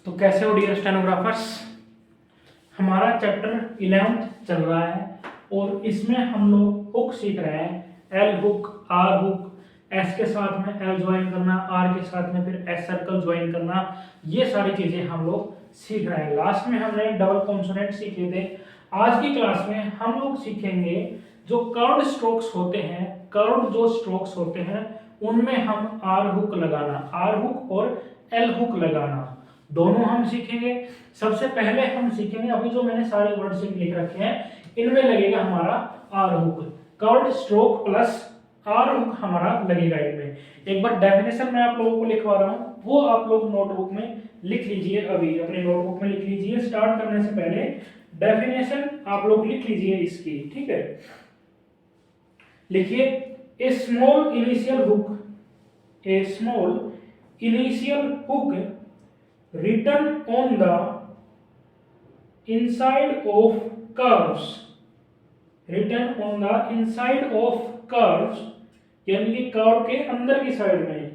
तो कैसे हो डियर स्टेनोग्राफर्स। हमारा चैप्टर 11th चल रहा है और इसमें हम लोग हुक सीख रहे हैं। L hook, R hook, S के साथ में एल ज्वाइन करना, आर के साथ में फिर एस सर्कल ज्वाइन करना, ये सारी चीजें हम लोग सीख रहे हैं। लास्ट में हमने डबल कॉन्सोनेंट सीखे थे। आज की क्लास में हम लोग सीखेंगे जो कर्व्ड स्ट्रोक्स होते हैं, कर्व्ड जो स्ट्रोक्स होते हैं उनमें हम आर हुक लगाना, आर हुक और एल हुक लगाना, दोनों हम सीखेंगे। सबसे पहले हम सीखेंगे, अभी जो मैंने सारे वर्ड लिख रखे हैं इनमें लगेगा हमारा R hook. Curved stroke plus R hook हमारा लगेगा इनमें। एक बार डेफिनेशन मैं आप लोगों को लिखवा रहा हूं, वो आप लोग नोटबुक में लिख लीजिए, अभी अपने नोटबुक में लिख लीजिए। स्टार्ट करने से पहले डेफिनेशन आप लोग लिख लीजिए इसकी, ठीक है। लिखिए, A small initial hook, A small initial hook written on the inside of curves, written on the inside of curves, यानी कि कर्व के अंदर की साइड में,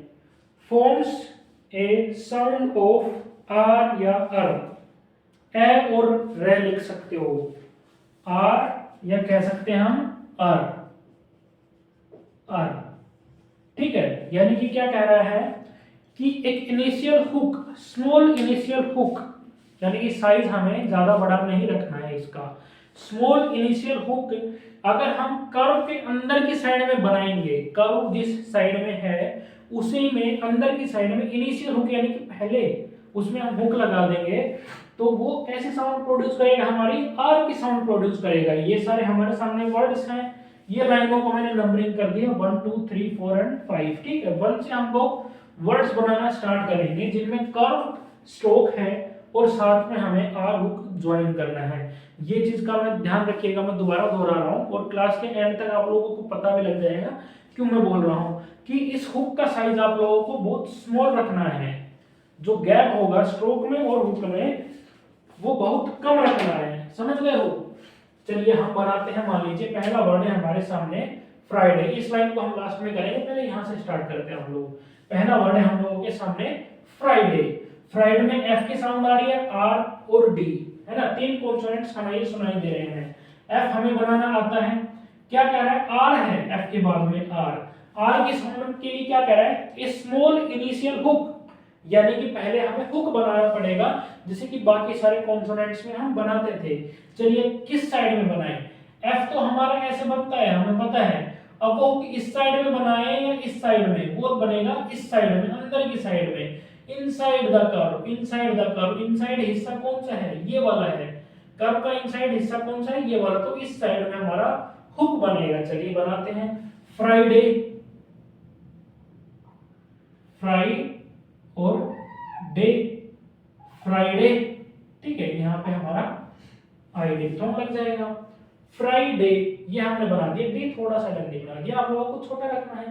forms a sound of r या r, ए और रे लिख सकते हो, r या कह सकते हैं हम r, r, ठीक है। यानी कि क्या कह रहा है कि एक initial hook, small initial hook, यानी कि साइज हमें ज्यादा बड़ा नहीं रखना है इसका। स्मॉल इनिशियल हुक अगर हम कर्व के अंदर की साइड में बनाएंगे, कर्व जिस साइड में है उसी में अंदर की साइड में इनिशियल हुक यानी कि पहले उसमें हम हुक लगा देंगे तो वो कैसे साउंड प्रोड्यूस करेगा, हमारी आर की साउंड प्रोड्यूस करेगा। ये सारे हमारे सामने वर्ड्स हैं, ये लाइनों को मैंने नंबरिंग कर दिया 1 2 3 4 एंड 5, ठीक है। 1 से हम लोग वर्ड्स बनाना स्टार्ट करेंगे जिनमें कर्व स्ट्रोक है और साथ में हमें आर हुक ज्वाइन करना है। ये चीज का मैं ध्यान रखिएगा, मैं दोबारा दोहरा रहा हूँ और क्लास के एंड तक आप लोगों को पता भी लग जाएगा क्यों मैं बोल रहा हूँ कि इस हुक का साइज आप लोगों को बहुत स्मॉल रखना है। जो गैप होगा स्ट्रोक में और हुक में वो बहुत कम रखना है, समझ गए हो। चलिए हम बनाते हैं, मान लीजिए पहला वर्ड है हमारे सामने फ्राइडे। इस लाइन को हम लास्ट में करेंगे, पहले यहाँ से स्टार्ट करते हैं हम लोग। पहला वर्ड है हम लोगों के सामने फ्राइडे। फ्राइडे में एफ की साउंड आ रही है, आर और डी, है ना। तीन कॉन्सोनेंट्स हमें सुनाई दे रहे हैं। एफ हमें बनाना आता है, क्या कह रहा है, आर है एफ के बाद में आर। आर की साउंड के लिए क्या कह रहा है, स्मॉल इनिशियल हुक, यानी कि पहले हमें हुक बनाना पड़ेगा जैसे कि बाकी सारे कॉन्सोनेंट्स में हम बनाते थे। चलिए किस साइड में बनाएं, एफ तो हमारा ऐसे बनता है हमें पता है, अब वो इस साइड में बनाए या इस साइड में, वो बनेगा इस साइड में, अंदर की साइड में, inside the curve, inside the curve. Inside हिस्सा कौन सा है, ये वाला है। कर्व का इनसाइड हिस्सा कौन सा है, ये वाला, तो इस साइड में हमारा हुक बनेगा। चलिए बनाते हैं, फ्राइडे, फ्राई और डे, फ्राइडे, ठीक है। यहाँ पे हमारा आई डिप्थोन लग जाएगा। फ्राइडे ये हमने बना दिया, डी थोड़ा सा लंबी बना दिया, आप लोगों को छोटा रखना है।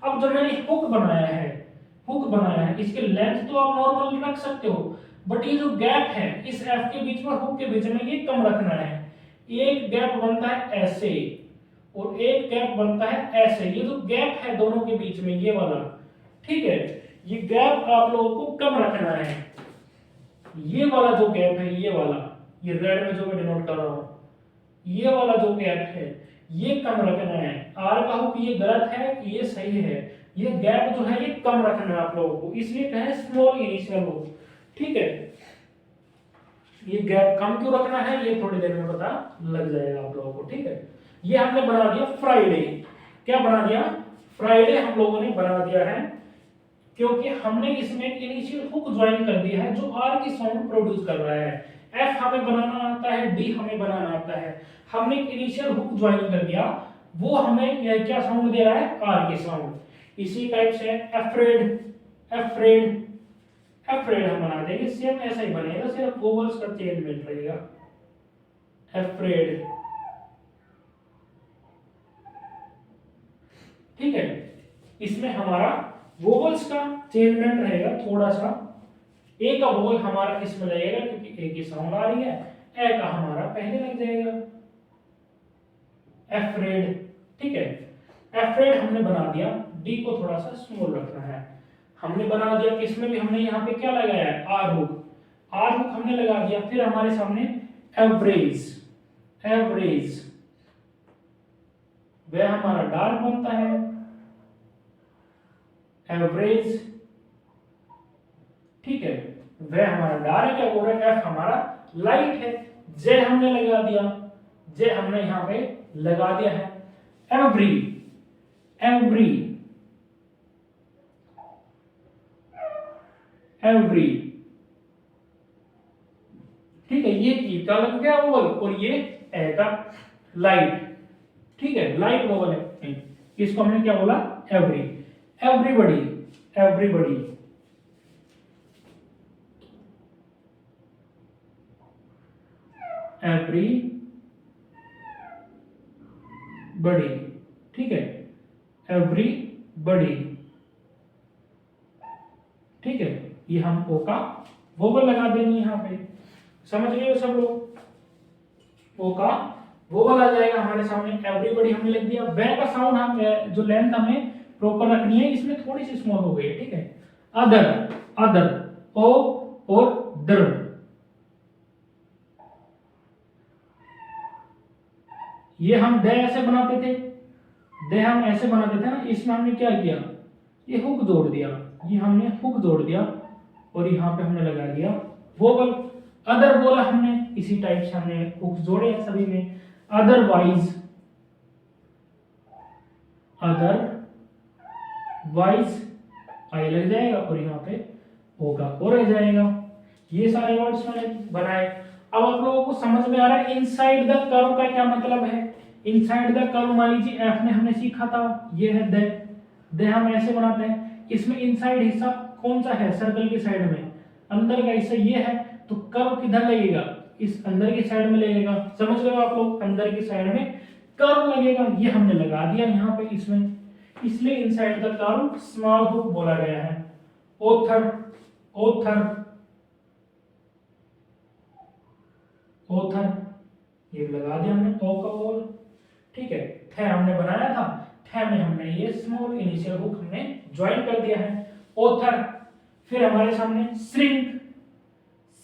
अब जो मैंने हुक बनाया है, हुक बनाया है, इसके लेंथ तो आप नॉर्मल रख सकते हो, बट ये जो गैप है इस एफ के बीच में हुक के बीच में ये कम रखना है। एक गैप बनता है ऐसे और एक गैप बनता है ऐसे, ये जो गैप है दोनों के बीच में ये वाला, ठीक है, ये गैप आप लोगों को कम रखना है। ये वाला जो गैप है, ये वाला, ये रेड में जो मैं डिनोट कर रहा हूं, ये वाला जो गैप है ये कम रखना है। आर का हुक ये गलत है, ये सही है, ये गैप जो है ये कम रखना है आप लोगों को, इसलिए कहें स्मॉल इनिशियल हुक, ठीक है। ये गैप कम क्यों रखना है ये थोड़ी देर में पता लग जाएगा आप लोगों को, ठीक है। ये हमने बना दिया फ्राइडे। क्या बना दिया, फ्राइडे हम लोगों ने बना दिया है क्योंकि हमने इसमें इनिशियल हुक ज्वाइन कर दिया है जो आर की साउंड प्रोड्यूस कर रहा है। एफ हमें बनाना आता है, डी हमें बनाना आता है, हमने इनिशियल हुक ज्वाइन कर दिया, वो हमें यह क्या साउंड दे रहा है, आर की साउंड। इसी टाइप से अफ्रेड, अफ्रेड, अफ्रेड हम बना देंगे, सेम ऐसा ही बनेगा, सिर्फ वोवल्स का चेंजमेंट रहेगा। अफ्रेड, ठीक है, इसमें हमारा वोवल्स का चेंजमेंट रहेगा थोड़ा सा। ए का वोवल हमारा इसमें लगेगा क्योंकि ए की साउंड आ रही है, ए का हमारा पहले लग जाएगा। एफ्रेड, ठीक है, एफ्रेड हमने बना दिया, डी को थोड़ा सा स्मॉल रखना है। हमने बना दिया, किसमें भी हमने यहाँ पे क्या लगाया है, आर हुक। आर हुक हमने लगा दिया, फिर हमारे सामने एवरेज, एवरेज वह हमारा डार्क बनता है, एवरेज, ठीक है, वह हमारा डार्क है और एफ हमारा लाइट है। जे हमने लगा दिया, जे हमने यहां पे लगा दिया है, एवरी, एवरी, एवरी, ठीक है, ये ई का लग गया वोवल और ये ए का लाइट, ठीक है, लाइट वोवल है, इसको हमने क्या बोला, एवरी, एवरीबॉडी, एवरीबॉडी, एवरी बड़ी, ठीक है, एवरी बड़ी, ठीक है, ये हम ओ का वोवल लगा देंगे यहां पे, समझ गए हो सब लोग, ओ का वोवल आ जाएगा हमारे सामने, एवरीबॉडी हमने लिख दिया। वे का साउंड हम जो लेंथ हमें प्रॉपर रखनी है, इसमें थोड़ी सी स्मॉल हो गई है, ठीक है, अदर, अदर, ओ और दर, ये हम दे ऐसे बनाते थे, दे हम ऐसे बनाते थे ना, इसमें हमने क्या किया, ये हुक जोड़ दिया, ये हमने हुक जोड़ दिया और यहाँ पे हमने लगा दिया वोवल। अदर बोला हमने, इसी टाइप से हमने हुक जोड़े हैं सभी में, अदरवाइज, अदरवाइज आई लग जाएगा और यहाँ पे होगा और रह जाएगा। ये सारे वर्ड्स मैंने बनाए। अब आप लोगों को समझ में आ रहा है इनसाइड द कर्व का क्या मतलब है। इनसाइड द कर्व मान लीजिए एफ में हमने सीखा था, ये है दे हम ऐसे बनाते हैं, इसमें इनसाइड हिस्सा कौन सा है, सर्कल की साइड में अंदर का हिस्सा ये है, तो कर्व किधर लगेगा, इस अंदर की साइड में लगेगा, समझ रहे हो आप लोग, अंदर की साइड में कर्व लगेगा, ये हमने लगा दिया यहाँ पे इसमें, इसलिए inside the curve small hook बोला गया है। ऑथर, ऑथर, ऑथर, ये लगा दिया हमने ओ का वोल, ठीक है। थे हमने बनाया था, थे में हमने ये स्मॉल इनिशियल हुक हमने ज्वाइन कर दिया है, ऑथर। फिर हमारे सामने shrink,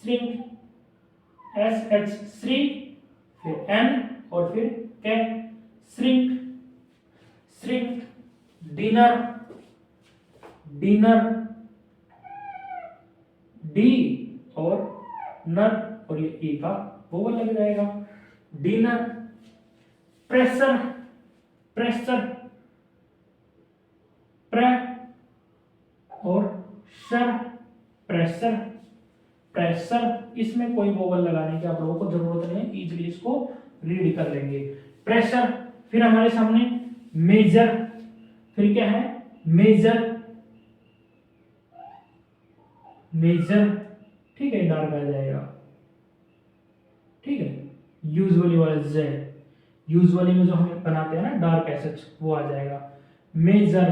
shrink, S H Shri, फिर एन और फिर के, shrink, shrink. Dinner, dinner, D और नर और ये ई का वोवल लग जाएगा, डिनर। प्रेशर, प्रेशर, प्रे और शर, प्रेशर, प्रेशर, इसमें कोई वोवल लगाने की आप लोगों को जरूरत नहीं है, इजीली इसको रीड कर लेंगे। प्रेशर। फिर हमारे सामने मेजर, फिर क्या है, मेजर, मेजर, ठीक है, डार्क आ जाएगा, ठीक है। यूजुअली वाला जे, यूजुअली में जो हम बनाते हैं ना डार्क एसएच, वो आ जाएगा, मेजर,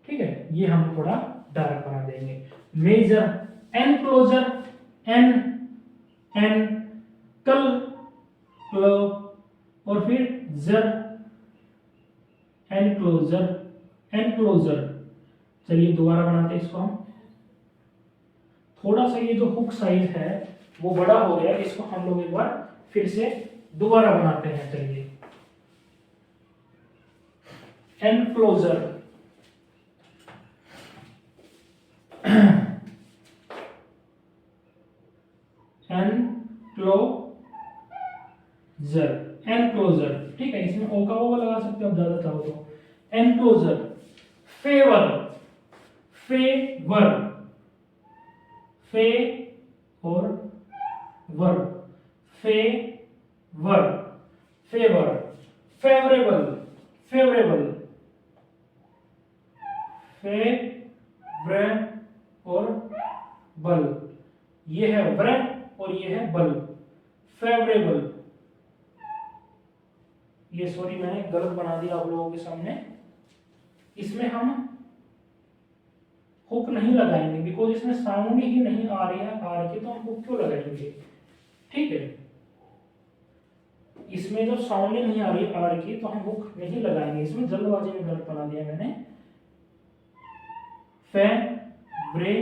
ठीक है, ये हम थोड़ा डार्क बना देंगे, मेजर। एनक्लोजर, एन, एन, कल, क्लो और फिर जर, एनक्लोजर, एनक्लोजर। चलिए दोबारा बनाते हैं इसको हम, थोड़ा सा ये जो हुक साइज है वो बड़ा हो गया, इसको हम लोग एक बार फिर से दोबारा बनाते हैं। चलिए, एनक्लोजर, एनक्लोजर, एनक्लोजर, ठीक है, इसमें ओ का ओ लगा सकते हो आप ज्यादा चाहो तो, एनक्लोजर। फेवर, फेवर, फे और वर, फेवर, फेवर। फेवरेबल, फेवरेबल, फेवरे और बल, ये है व्र और ये है बल, फेवरेबल। ये सॉरी मैंने गलत बना दिया आप लोगों के सामने, इसमें हम हुक नहीं लगाएंगे बिकॉज इसमें साउंड ही नहीं आ रही है आर की, तो हम हुक क्यों लगाएंगे, ठीक है। इसमें जो साउंड ही नहीं आ रही आर की तो हम हुक नहीं लगाएंगे, इसमें जल्दबाजी में गलत बना दिया मैंने। फे, ब्रे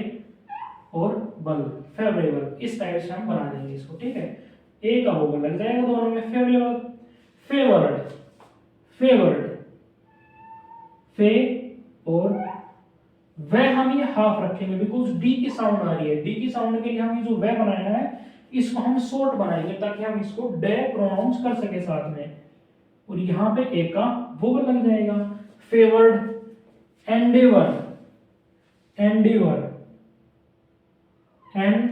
और बल, फेवरेबल, इस टाइप से हम बना देंगे इसको, ठीक है। ए का वोवल लग जाएगा दोनों में, फेवरेबल, फेवर्ड, फेवर्ड, फे और वह हम ये हाफ रखेंगे बिकॉज डी की साउंड आ रही है। डी की साउंड के लिए हम ये जो वह बनाया है इसको हम शॉर्ट बनाएंगे ताकि हम इसको डे प्रोनाउंस कर सके साथ में, और यहां पे ए का वोवल लग जाएगा। Favoured, Endeavour, Endeavour, and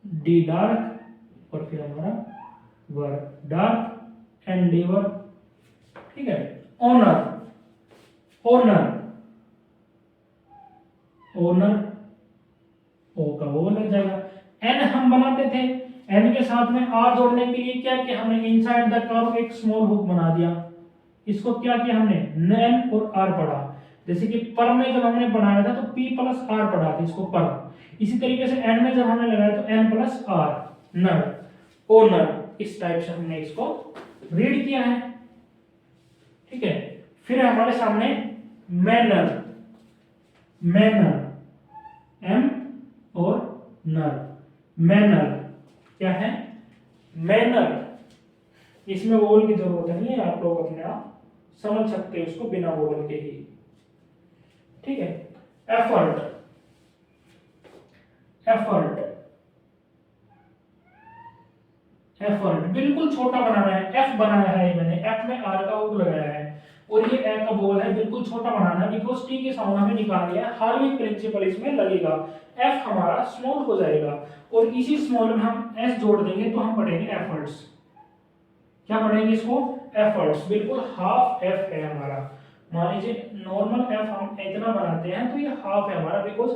D dark और फिर हमारा वर, डार्क एंडेवर, ठीक है। ऑनर, ऑनर, ओनर, ओ का वो लग जाएगा। एन हम बनाते थे, एन के साथ में आर जोड़ने के लिए क्या किया हमने, इनसाइड द कर्व एक स्मॉल हुक बना दिया। इसको क्या किया हमने, एन और आर पढ़ा, जैसे कि पर में जब हमने बनाया था तो पी प्लस आर पढ़ा था इसको पर, इसी तरीके से एन में जब हमने लगाया तो एन प्लस आर, नर, ओनर, इस टाइप से हमने इसको रीड किया है, ठीक है। फिर हमारे सामने मैनर, मैनर, एम और नर, मैनर क्या है, मैनर, इसमें वोवल की जरूरत नहीं है, आप लोग अपने आप समझ सकते हैं उसको बिना वोवल के ही, ठीक है। एफर्ट, एफर्ट, एफर्ट बिल्कुल छोटा बनाना है, एफ बनाया है मैंने, एफ में आर का हुक लगाया है और ये ए का वोवल है, बिल्कुल छोटा बनाना है बिकॉज टी की साउंड हमें निकालनी है, हार्विंग प्रिंसिपल इसमें लगेगा, एफ हमारा स्मॉल हो जाएगा और इसी स्मॉल में हम एस जोड़ देंगे तो हम पढ़ेंगे एफर्ट्स। क्या पढ़ेंगे इसको, एफर्ट्स, बिल्कुल हाफ एफ है हमारा। मान लीजिए नॉर्मल एफ हम इतना बनाते हैं तो ये हाफ है हमारा बिकॉज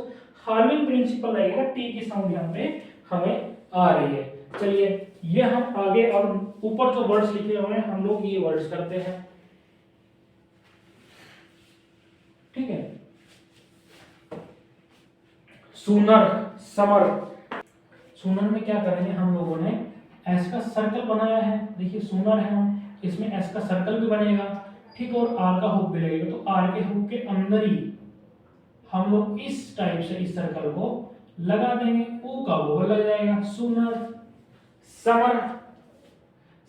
हार्विंग प्रिंसिपल लगेगा, टी की साउंड यहाँ पे हमें आ रही है। चलिए ये हम आगे अब ऊपर जो वर्ड्स लिखे हुए हैं हम लोग ये वर्ड्स करते हैं, ठीक है। सूनर, समर, सूनर में क्या करेंगे हम लोगों ने एस का सर्कल बनाया है, देखिए सूनर है हम, इसमें एस का सर्कल भी बनेगा, ठीक, और आर का हुक भी लगेगा, तो आर के हुक के अंदर ही हम लोग इस टाइप से इस सर्कल को लगा देंगे, ओ का वो लग जाएगा, सूनर, समर,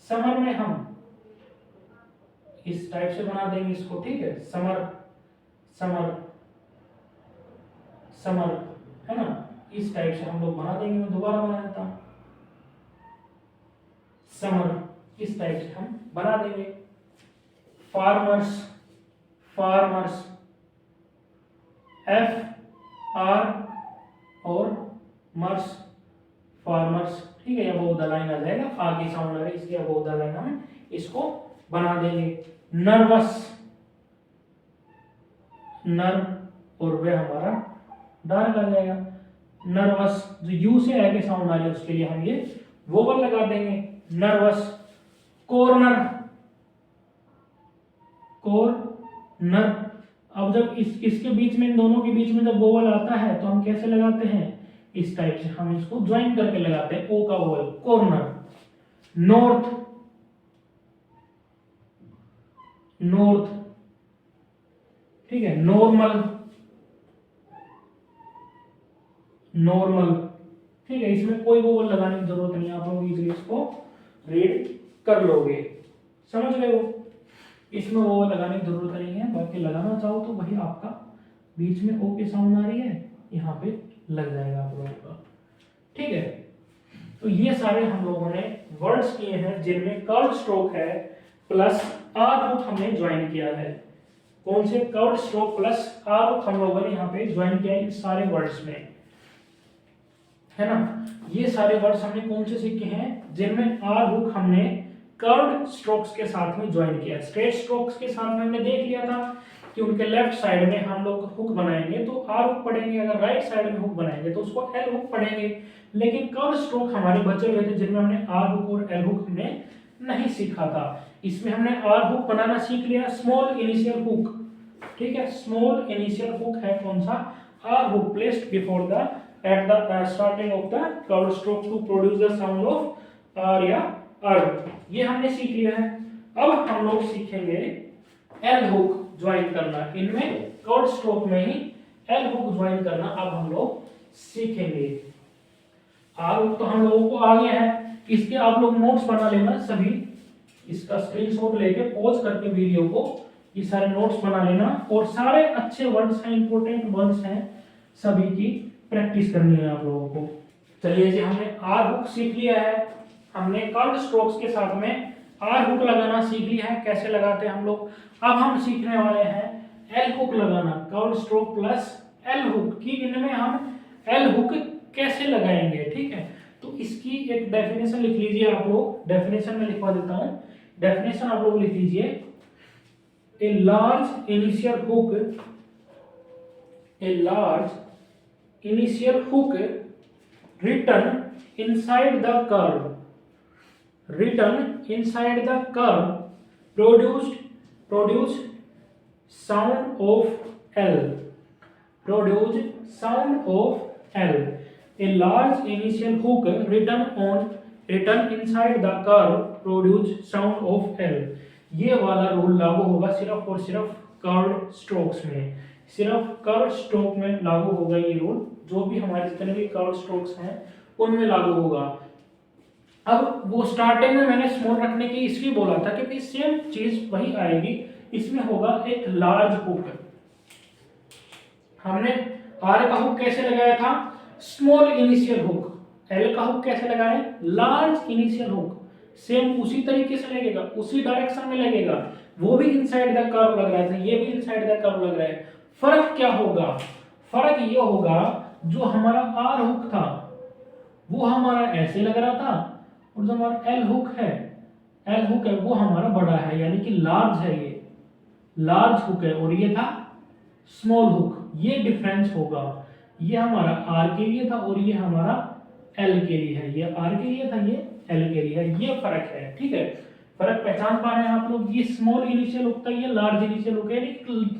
समर में हम इस टाइप से बना देंगे इसको, ठीक है, समर, समर, समर, है ना, इस टाइप से हम लोग बना देंगे। मैं दोबारा बना देता हूं, समर, इस टाइप से हम बना देंगे। फार्मर्स, फार्मर्स, एफ आर और मर्स, फार्मर्स, ठीक है, अबोव द लाइन आ जाएगा, आगे साउंड आ रहा है इसलिए अबोव द लाइन हम इसको बना देंगे। नर्वस, नर और वे हमारा डार्क आ जाएगा, नर्वस, जो यू से आगे साउंड आ रही है उसके लिए हम ये वोवल लगा देंगे, नर्वस। कॉर्नर, कॉर्नर, अब जब इसके बीच में, इन दोनों के बीच में जब वोवल आता है तो हम कैसे लगाते हैं, इस टाइप से हम इसको ज्वाइन करके लगाते हैं, ओ का वोवल, कॉर्नर। नॉर्थ, नॉर्थ, ठीक है, नॉर्मल, नॉर्मल, ठीक है, इसमें कोई वोवल लगाने की जरूरत नहीं है, आप लोग इजीली इसको रीड कर लोगे, समझ गए हो, इसमें वो लगाने की जरूरत नहीं है, बाकी लगाना चाहो तो वही आपका बीच में ओ की साउंड आ रही है यहाँ पे लग जाएगा आप लोगों का, ठीक है। तो ये सारे हम लोगों ने वर्ड्स किए हैं जिनमें कर्व स्ट्रोक है प्लस आर हुक हमने ज्वाइन किया है। कौन से, curve stroke plus R hook हम लोगों ने यहाँ पे ज्वाइन किया है इन सारे वर्ड्स में, है ना। ये सारे वर्ड्स हमने कौन से सीखे हैं, जिनमें आर हुक हमने कर्व्ड स्ट्रोक्स के साथ में ज्वाइन किया। स्ट्रेट स्ट्रोक्स के साथ में हमने देख लिया था कि उनके लेफ्ट साइड में हम लोग हुक बनाएंगे तो आर हुक पढ़ेंगे, अगर राइट साइड में हुक बनाएंगे तो उसको एल हुक पढ़ेंगे। लेकिन कर्व स्ट्रोक हमारे बचे हुए थे जिनमें हमने आर हुक और एल हुक हमने नहीं सीखा था। इसमें हमने आर हुक बनाना सीख लिया, स्मॉल इनिशियल हुक, ठीक है, स्मॉल इनिशियल हुक है कौन सा, R hook placed before the at the starting of the curved stroke to produce the sound of R या R, ये हमने सीख लिया है। अब हम लोग सीखेंगे L हुक ज्वाइन करना, इनमें कर्व्ड स्ट्रोक में ही L हुक ज्वाइन करना अब हम लोग सीखेंगे। आर हुक तो हम लोगों को आ गया है, इसके आप लोग नोट्स बना लेना सभी, इसका स्क्रीनशॉट लेके पॉज करके वीडियो को ये सारे नोट्स बना लेना, और सारे अच्छे वर्ड्स हैं, इंपॉर्टेंट वर्ड्स हैं, सभी की प्रैक्टिस करनी है आप लोगों को। चलिए जी, हमने आर हुक सीख लिया है, हमने कर्व स्ट्रोक्स के साथ में आर हुक लगाना सीख लिया है, कैसे लगाते हैं हम लोग। अब हम सीखने वाले हैं एल हुक लगाना, curve stroke plus L hook की, इनमें हम एल हुक कैसे लगाएंगे, ठीक है। तो इसकी एक डेफिनेशन लिख लीजिए आप लोग, डेफिनेशन में लिखवा देता हूं, डेफिनेशन आप लोग लिख लीजिए। A large initial hook, a large initial hook written inside the curve, written inside the curve produced sound of L, produced sound of L. A large initial hook written inside the curve produced sound of L. ये वाला rule लागू होगा सिर्फ और सिर्फ curve strokes में, सिर्फ curve stroke में लागू होगा ये रूल, जो भी हमारे जितने भी कर्व स्ट्रोक्स हैं उनमें लागू होगा। अब वो स्टार्टिंग में मैंने स्मॉल रखने की इसलिए बोला था क्योंकि सेम चीज वही आएगी, इसमें होगा एक लार्ज हुक। हमने आर का हुक कैसे लगाया था, स्मॉल इनिशियल हुक, एल का हुक कैसे लगाए, लार्ज इनिशियल हुक, सेम उसी तरीके से लगेगा, उसी डायरेक्शन में लगेगा, वो भी इनसाइड द कर्व लग रहा था, ये भी इनसाइड द कर्व लग रहा है। फर्क क्या होगा, फर्क ये होगा जो हमारा आर हुक था वो हमारा ऐसे लग रहा था, और जो हमारा एल हुक है, एल हुक है वो हमारा बड़ा है, यानी कि लार्ज है, ये लार्ज हुक है, और ये था स्मॉल हुक। ये डिफरेंस होगा, ये हमारा आर के लिए था और ये हमारा एल के लिए है, ये आर के लिए था, ये एल के लिए है, ये फर्क है, ठीक है। फर्क पहचान पा रहे हैं आप लोग, ये स्मॉल इनिशियल हुक था, ये लार्ज इनिशियल हुक है,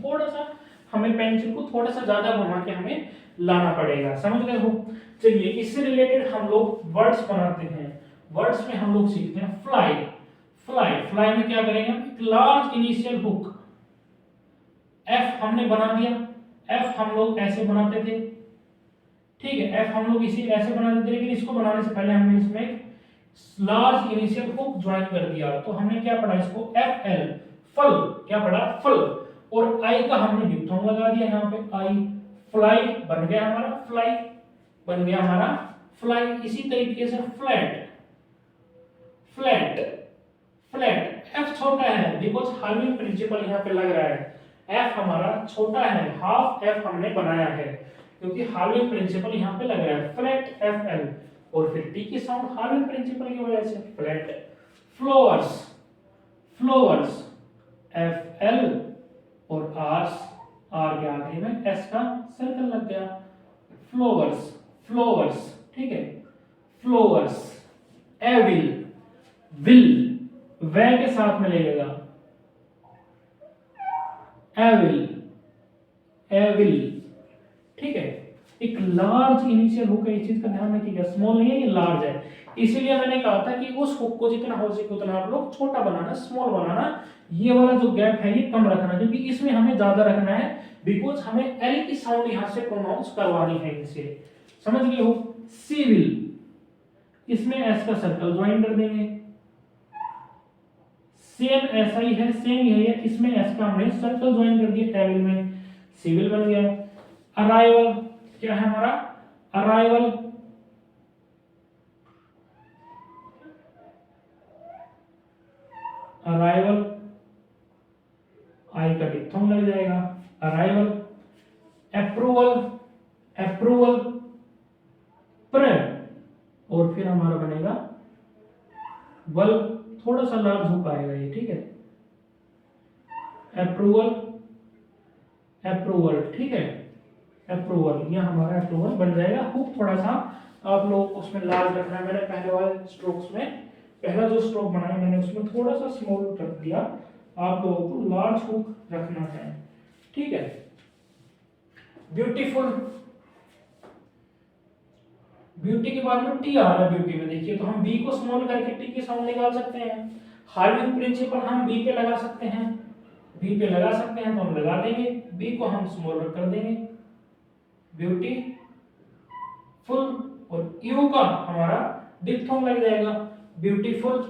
थोड़ा सा हमें पेंसिल को थोड़ा सा ज्यादा घुमा के हमें लाना पड़ेगा, समझ गए हो। चलिए, इससे रिलेटेड हम लोग वर्ड्स बनाते हैं, वर्ड्स में हम लोग सीखते हैं फ्लाई। फ्लाई, फ्लाई में क्या करेंगे, लार्ज इनिशियल हुक, एफ हमने बना दिया, एफ हम लोग ऐसे बनाते थे, ठीक है, एफ हम लोग इसी ऐसे बनाते थे, लेकिन इसको बनाने से पहले हमने इसमें एक लार्ज इनिशियल हुक ज्वाइन कर दिया, तो हमने क्या पढ़ा इसको, एफ एल, फल, क्या पढ़ा, फल, और आई का हमने डिप्थोंग लगा दिया यहाँ पे, आई, फ्लाई बन गया हमारा, फ्लाई बन गया हमारा फ्लाई। इसी तरीके से फ्लैट, फ्लैट, फ्लैट, एफ छोटा है बिकॉज हार्विंग प्रिंसिपल यहाँ पे लग रहा है, एफ हमारा छोटा है, हाफ एफ हमने बनाया है क्योंकि हार्विंग प्रिंसिपल यहाँ पे लग रहा है, फ्लैट एफ एल, और फिर टी की साउंड हार्विंग प्रिंसिपल की वजह से flat. Flowers, flowers, F L और आर्स, आर के आगे में एस का सर्कल लग गया, फ्लोवर्स, फ्लोवर्स, ठीक है, फ्लोवर्स। एविल, विल, वे के साथ में लगेगा, एविल, एविल, ठीक है। एक लार्ज इनिशियल हुक है, इस चीज का ध्यान रखिएगा, स्मॉल नहीं है, ये लार्ज है, इसीलिए मैंने कहा था कि उस हुक को जितना हो सके उतना आप लोग छोटा बनाना, स्मॉल बनाना, ये वाला जो गैप है ये कम रखना, क्योंकि इसमें हमें ज्यादा रखना है बिकॉज हमें एल की साउंड यहां से प्रोनाउंस करवानी है इनसे, समझ गए हो। सिविल, इसमें एस का सर्कल ज्वाइन कर देंगे, सेम ऐसा ही है, सेम यही है, इसमें एस का हमने सर्कल ज्वाइन कर दिया, एविल में सिविल बन गया। अराइवल, क्या है हमारा, अराइवल, अराइवल, आई का डिप्थोंग लग जाएगा, अराइवल। अप्रूवल, अप्रूवल, प्र, और फिर हमारा बनेगा वल, थोड़ा सा लार्ज हुक आएगा ये, ठीक है, अप्रूवल, अप्रूवल, ठीक है, अप्रूवल, ये हमारा अप्रूवल बन जाएगा। हुक थोड़ा सा आप लोगों को उसमें लार्ज रखना है, मैंने पहले वाले स्ट्रोक्स में, पहला जो स्ट्रोक बनाया मैंने उसमें थोड़ा सा स्मॉल रख दिया, आप लोगों को लार्ज हुक रखना है, ठीक है। ब्यूटीफुल, ब्यूटी के बाद में टी आ रहा है ब्यूटी में, देखिए तो हम बी को स्मॉल करके टी की साउंड निकाल सकते हैं। हार्विंग प्रिंसिपल हम बी पे लगा सकते हैं, बी पे लगा सकते हैं तो हम लगा देंगे, बी को हम स्मॉल कर देंगे, ब्यूटी, फुल और यू का हमारा डिप्थोंग लग जाएगा, ब्यूटीफुल।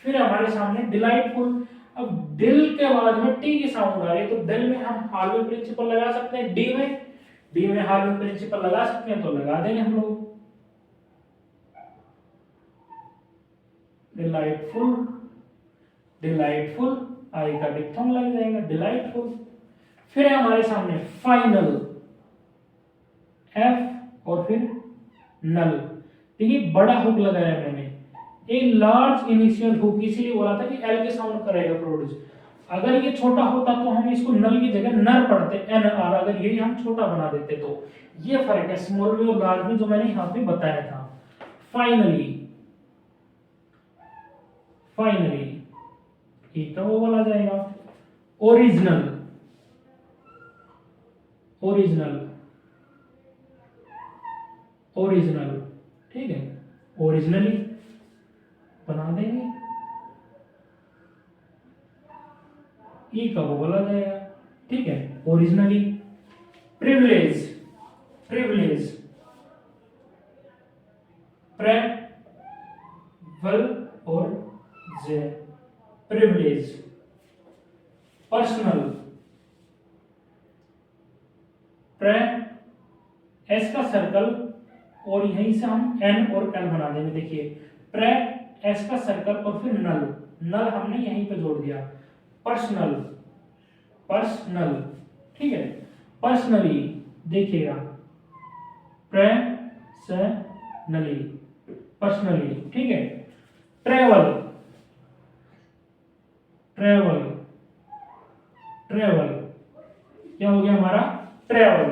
फिर हमारे सामने डिलाइटफुल। अब दिल के बाद में टी की साउंड आ रही है, तो दिल में हम हार्लोवी प्रिंसिपल लगा सकते हैं, डी में हार्लोवी प्रिंसिपल लगा सकते हैं, तो लगा देंगे हम लोग। डिलाइटफुल, डिलाइटफुल, आई का डिप्थोंग लग जाएगा, डिलाइटफुल। फिर है हमारे सामने फाइनल, एफ और फिर नल। देखिए बड़ा हुक लगाया मैंने, ए लार्ज इनिशियल हुक, इसीलिए बोला था कि एल के साउंड करेगा प्रोड्यूस। अगर ये छोटा होता तो हम इसको नल की जगह नर पढ़ते, एन आर, अगर यही हम छोटा बना देते तो। ये फर्क है स्मॉल में और लार्ज में, जो मैंने यहाँ पे बताया था। फाइनली, फाइनली ठीक है, वो बोला जाएगा। ओरिजिनल, ओरिजिनल, ओरिजिनल, ठीक है, ओरिजिनली बना देंगे, ई का वो बोला जाएगा, ठीक है, ओरिजिनली। प्रिविलेज, प्रिविलेज, प्रे वल और जे, प्रिविलेज। पर्सनल, प्रे एस का सर्कल और यहीं से हम एन और एल बना देंगे। देखिए प्रे एस का सर्कल और फिर नल, नल हमने यहीं पे जोड़ दिया। पर्सनल, पर्सनल, ठीक है, पर्सनली देखिएगा, पर्सनली, पर्सनली, ठीक है। ट्रेवल, ट्रेवल, ट्रेवल, क्या हो गया हमारा, ट्रेवल।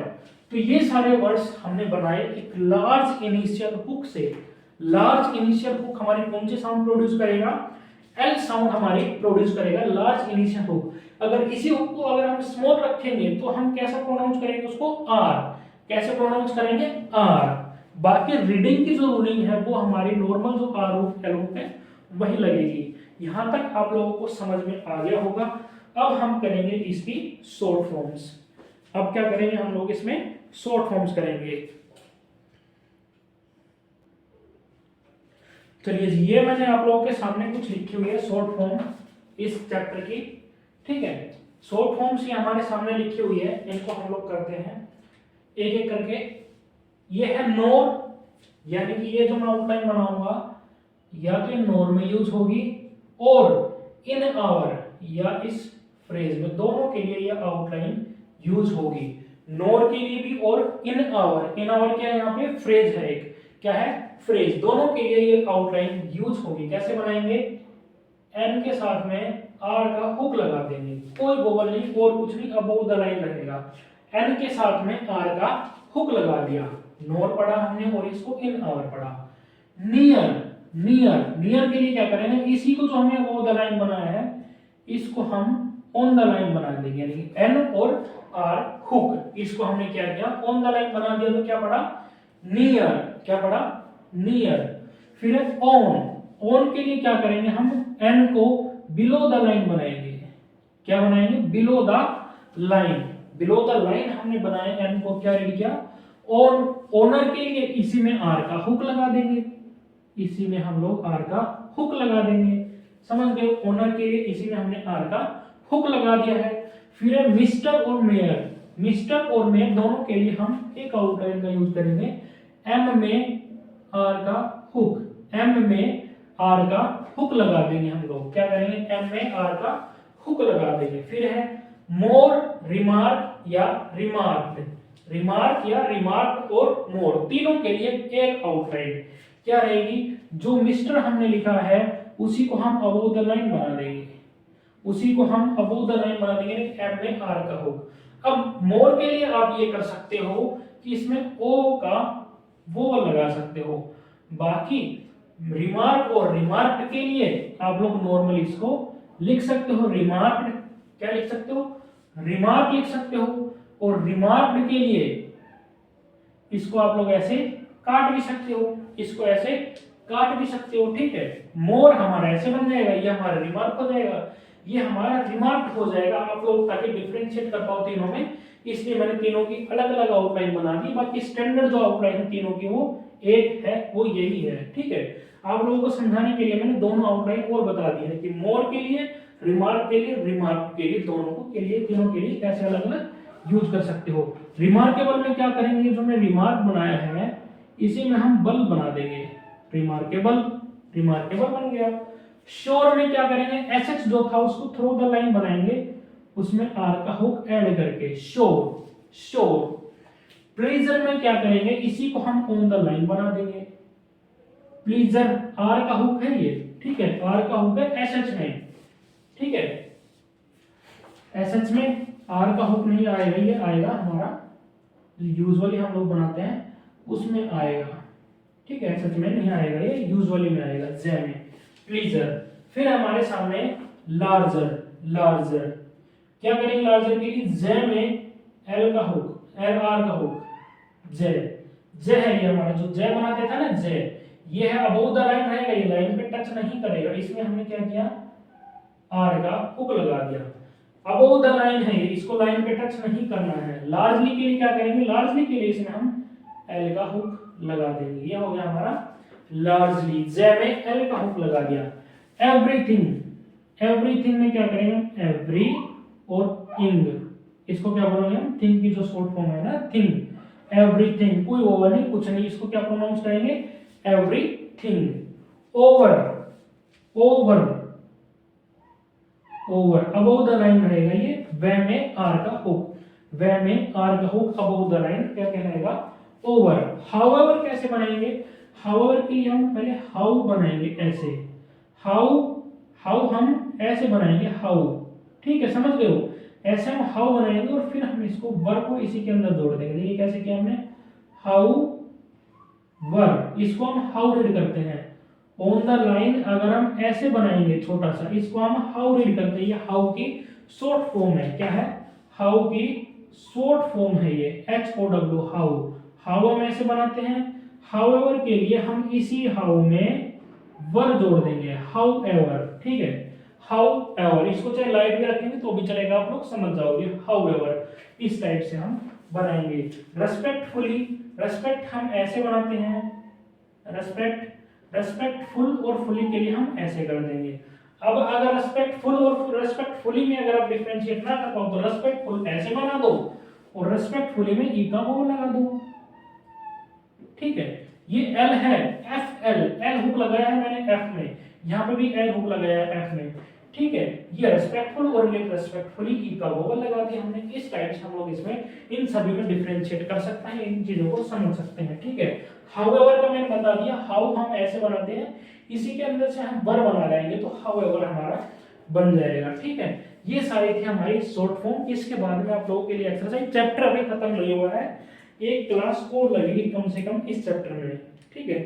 तो ये सारे वर्ड्स हमने बनाए एक लार्ज इनिशियल हुक से। लार्ज इनिशियल हुक हमारी कौन सी साउंड प्रोड्यूस करेगा, एल साउंड हमारी प्रोड्यूस करेगा, लार्ज इनिशियल हुक। अगर इसी हुक को अगर हम स्मॉल रखेंगे तो हम कैसा प्रोनाउंस करेंगे उसको, आर। कैसे प्रोनाउंस करेंगे, आर। बाकी रीडिंग की जो रूलिंग है वो हमारी नॉर्मल जो आर हुक एल हुक है वही लगेगी। यहां तक आप लोगों को समझ में आ गया होगा। अब हम करेंगे इसकी शॉर्ट फॉर्म्स। अब क्या करेंगे हम लोग, इसमें शॉर्ट फॉर्म्स करेंगे। चलिए जी, ये मैंने आप लोगों के सामने कुछ लिखी हुई है शॉर्ट फॉर्म इस चैप्टर की, ठीक है। शॉर्ट फॉर्म्स ये हमारे सामने लिखी हुई है, इनको हम लोग करते हैं एक एक करके। ये है नोर, यानी कि ये जो मैं आउटलाइन बनाऊंगा या तो नोर में यूज होगी और इन आवर या इस फ्रेज में, दोनों के लिए ये आउटलाइन यूज होगी। नोर के लिए भी और इन आवर। इन आवर क्या है, यहाँ पे फ्रेज है एक, क्या है, फ्रेज। दोनों के लिए ये आउटलाइन यूज होगी। कैसे बनाएंगे, एन के साथ में आर का हुक लगा देंगे, कोई वोवल नहीं और कुछ नहीं, अबव द लाइन रहेगा। एन के साथ में आर का हुक लगा दिया, नोर पढ़ा हमने और इसको इन आवर पढ़ा। नियर, नियर, नियर के लिए क्या करेंगे, इसी को जो हमने अबव द लाइन बनाया है इसको हम ऑन द लाइन बना देंगे, यानी कि एन और आर हुक, इसको हमने क्या किया, ऑन द लाइन बना दिया। तो क्या पढ़ा, नियर, क्या पढ़ा, नियर। फिर ऑन, ऑन के लिए क्या करेंगे, हम एन को बिलो द लाइन बनाएंगे। क्या बनाएंगे, below the line. Below the line हमने बनाया, एन को क्या रीड किया, ऑन। ओनर के लिए इसी में आर का हुक लगा देंगे, इसी में हम लोग आर का हुक लगा देंगे, समझ गए। ओनर के लिए इसी में हमने आर का हुक लगा दिया है। फिर है मिस्टर और मेयर। मिस्टर और मेयर दोनों के लिए हम एक आउटलाइन का यूज करेंगे। एम में आर का हुक, एम में आर का हुक लगा देंगे हम लोग। क्या करेंगे, एम में आर का हुक लगा देंगे। फिर है मोर, रिमार्क या रिमार्क्ड। रिमार्क या रिमार्क और मोर, तीनों के लिए एक आउटलाइन क्या रहेगी, जो मिस्टर हमने लिखा है उसी को हम अबव द लाइन बना देंगे, उसी को हम अबव द लाइन बना देंगे, एम में आर का हुक। अब मोर के लिए आप ये कर सकते हो कि इसमें ओ का वो लगा सकते हो। बाकी रिमार्क और रिमार्क्ड के लिए आप लोग नॉर्मली इसको लिख सकते हो, रिमार्क्ड, क्या लिख सकते हो, रिमार्क लिख सकते हो। और रिमार्क्ड के लिए इसको आप लोग ऐसे काट भी सकते हो, इसको ऐसे काट भी सकते हो, ठीक है। मोर हमारा ऐसे बन जाएगा, ये हमारा रिमार्क हो जाएगा, ये हमारा रिमार्क हो जाएगा। आप लोग ताकि डिफरेंशिएट कर पाओ तीनों में, इसलिए मैंने तीनों की अलग अलग आउटलाइन बना दी। बाकी स्टैंडर्ड जो आउटलाइन है तीनों की वो एक है, वो यही है। ठीक है, आप लोगों को समझाने के लिए मैंने दोनों आउटलाइन और बता दी है कि मोर के लिए, रिमार्क के लिए, रिमार्क के लिए, दोनों को के लिए, तीनों के लिए कैसे अलग अलग यूज कर सकते हो। रिमार्केबल में क्या करेंगे, जो हमने रिमार्क बनाया है इसी में हम बल बना देंगे, रिमार्केबल, रिमार्केबल बन गया। श्योर में क्या करेंगे, एसएच जो था उसको थ्रू द लाइन बनाएंगे, उसमें आर का हुक ऐड करके, श्योर, श्योर। प्लीजर में क्या करेंगे, इसी को हम ऑन द लाइन बना देंगे, प्लीजर आर का हुक है ये, ठीक है, आर का हुक है एसएच में, ठीक है, एसएच में आर का हुक नहीं आएगा, ये आएगा हमारा यूजुअली हम लोग बनाते हैं उसमें आएगा, ठीक है, एसएच में नहीं आएगा, ये यूजुअली में आएगा, जे में, प्लीजर। फिर हमारे सामने लार्जर, लार्जर क्या करेंगे, लार्जर के लिए जे में एल का हुक, एल आर का हुक, जे, जे है ये हमारा जो जे बनाते था ना, जे, ये है अबोव द लाइन रहेगा, ये लाइन पे टच नहीं करेगा, इसमें हमने क्या किया, आर का हुक लगा दिया। अबोव द लाइन है ये, इसको लाइन पे टच नहीं करना है। लार्जली के लिए क्या करेंगे, लार्जली के लिए इसमें हम एल का हुक लगा देंगे, ये हो गया हमारा लार्जली, जे में एल का हुक लगा दिया। एवरीथिंग, एवरीथिंग में क्या करेंगे, एवरी और इंग, इसको क्या बोलेंगे हम, थिंग की जो शॉर्ट फॉर्म है ना, थिंग, एवरीथिंग, कोई ओवर नहीं, कुछ नहीं, इसको क्या प्रोनाउंस करेंगे, everything. Over, over, over above the line रहेगा ये, वे में आर का हुक, वे में आर का हुक अबोव द लाइन क्या कहलाएगा, ओवर। हाउएवर कैसे बनाएंगे, हाउएवर के लिए हम पहले हाउ बनाएंगे ऐसे, हाउ, हाउ हम ऐसे बनाएंगे, हाउ, ठीक है, समझ गए हो, ऐसे हम हाउ बनाएंगे और फिर हम इसको वर को इसी के अंदर जोड़ देंगे। देखिए कैसे किया हमने, हाउ वर, इसको हम हाउ रीड करते हैं, ऑन द लाइन अगर हम ऐसे बनाएंगे छोटा सा, इसको हम हाउ रीड करते हैं, ये हाउ की शॉर्ट फॉर्म है, क्या है, हाउ की शॉर्ट फॉर्म है ये, HOW, हाउ, हाउ हम ऐसे बनाते हैं। हाउएवर के लिए हम इसी हाउ में वर जोड़ देंगे, हाउएवर, ठीक है, हाउएवर, इसको चाहे लाइट में रखेंगे तो भी चलेगा, आप लोग समझ जाओगे, हाउएवर, इस टाइप से हम बनाएंगे। रेस्पेक्टफुली, रेस्पेक्ट हम ऐसे बनाते हैं, रेस्पेक्ट, रेस्पेक्टफुल और फुली के लिए हम ऐसे कर देंगे। अब अगर रेस्पेक्टफुल और रेस्पेक्टफुली में अगर आप डिफरेंशिएट ना कर पाओ तो रेस्पेक्टफुल ऐसे बना दो और रेस्पेक्टफुली में ई का ओ लगा दो, ठीक है। ये एल है, एफ एल, एल हुक लगाया है मैंने एफ में, यहाँ पे भी एल हुक लगाया है एफ में, ठीक है। ये रेस्पेक्टफुल और रेस्पेक्टफुली ई का वोवल लगा दिया हमने। इस टाइप से हम लोग इसमें इन सभी में डिफरेंशिएट कर सकते हैं, इन चीजों को समझ सकते हैं, ठीक है। हाउएवर का मैंने बता दिया, हाउ हम ऐसे बनाते हैं, इसी के अंदर से हम वर बना लाएंगे तो हाउएवर हमारा बन जाएगा, ठीक है। ये सारी थी हमारी शॉर्ट फॉर्म। इसके बाद में आप लोगों के लिए एक्सरसाइज, चैप्टर अभी खत्म नहीं हुआ है, एक क्लास और लगेगी कम से कम इस चैप्टर में, ठीक है,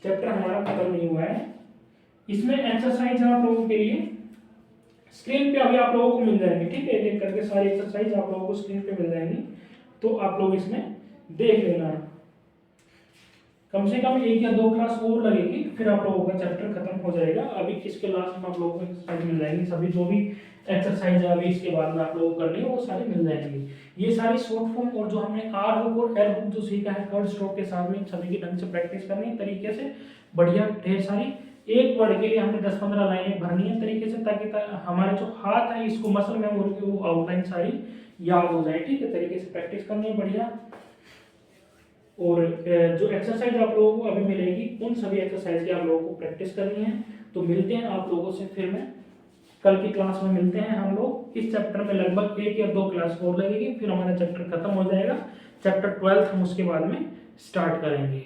चैप्टर हमारा खत्म नहीं हुआ है। इसमें एक्सरसाइज आप लोगों के लिए स्क्रीन पे अभी आप लोगों को मिल जाएंगे, ठीक है, एक एक करके सारी एक्सरसाइज आप लोगों को स्क्रीन पे मिल जाएंगी, तो आप लोग इसमें देख लेना। कम से कम एक या दो क्लास और लगेगी, फिर आप लोगों का चैप्टर खत्म हो जाएगा। अभी इसके लास्ट में आप लोगों को एक्सरसाइज मिल जाएंगी, सभी जो भी एक्सरसाइज है अभी इसके बाद में आप लोगों को करनी है वो सारी मिल जाएंगी। ये सारी शॉर्ट फॉर्म और जो हमने आर हुक और एल हुक जो सीखा है कर्व स्ट्रोक के साथ में, सभी की ढंग से प्रैक्टिस करनी है तरीके से, बढ़िया ढेर सारी। एक वर्ड के लिए हमने 10-15 लाइनें भरनी है तरीके से, ताकि हमारे जो हाथ है इसको मसल मेमोरी की वो आउटलाइन सारी याद हो जाए, ठीक है, तरीके से प्रैक्टिस करनी है बढ़िया। और जो एक्सरसाइज आप लोगों को अभी मिलेगी उन सभी एक्सरसाइज की आप लोगों को प्रैक्टिस करनी है। तो मिलते हैं आप लोगों से फिर मैं कल की क्लास में मिलते हैं हम लोग। इस चैप्टर में लगभग एक या दो क्लास और लगेगी, फिर हमारा चैप्टर खत्म हो जाएगा। चैप्टर 12 हम उसके बाद में स्टार्ट करेंगे।